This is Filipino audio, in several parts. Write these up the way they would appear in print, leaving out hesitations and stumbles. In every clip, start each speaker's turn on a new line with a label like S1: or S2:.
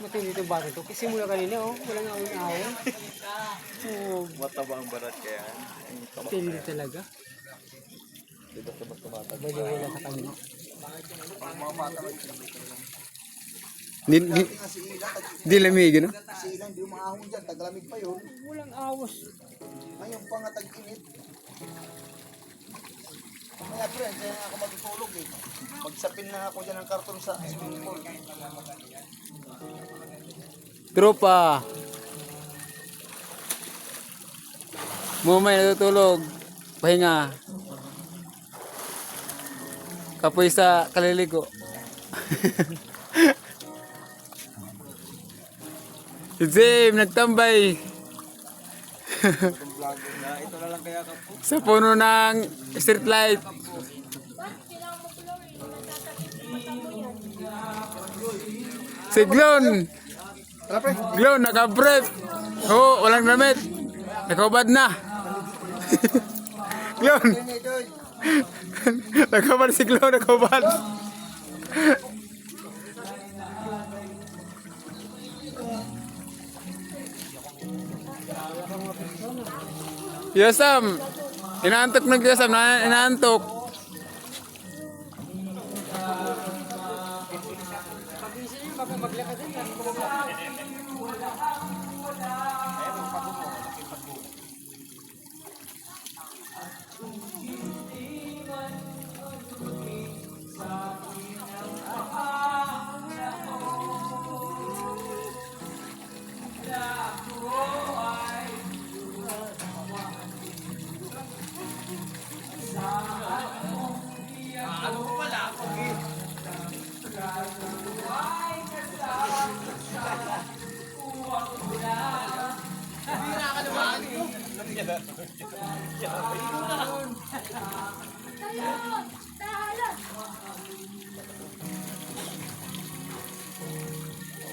S1: Buti dito bata to. Kasi mula kanina oh, walang awin-awin. Oh,
S2: Mataba ang barat kaya.
S1: tindi talaga.
S2: Diba sa mas tumatag?
S1: Baliwala sa kanya.
S3: Di lamig, no?
S4: Kasi ilang di umahon dyan, taglamig pa yun.
S1: Walang awas.
S4: Ngayon pa nga tag-init. Kaya pre, kaya nga ako matutulog eh. Magsapin na ako dyan ng karton sa swimming pool.
S3: Tropa. Mumay natutulog. Pahinga. Kapoy sa kaliligo. Si Jim, nagtambay.
S2: Ito na lang kaya kapo.
S3: Sa puno ng street light. Si Glon. Glon, naka-brief. Oo, walang damit. Nakahubad na. Glon. Nakahubad si Glon, nakahubad. Yosam. Inaantok na Yosam, inaantok.
S1: Pagising niyo, baka maglakad din.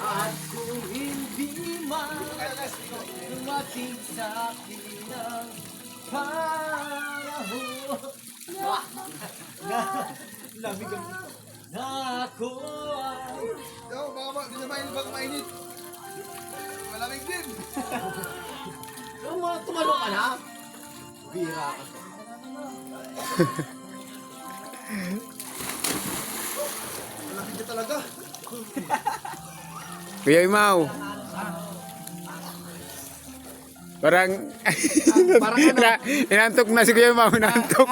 S2: At kung hindi man dumating sa akin ang panahon lamig ang na ako ay
S4: Yo, baka mainit. Malamig din.
S2: tumalong ka na bira ka
S4: Malamig ka talaga.
S3: Kuya Imaw. Parang inantok na si Kuya Imaw, inantok.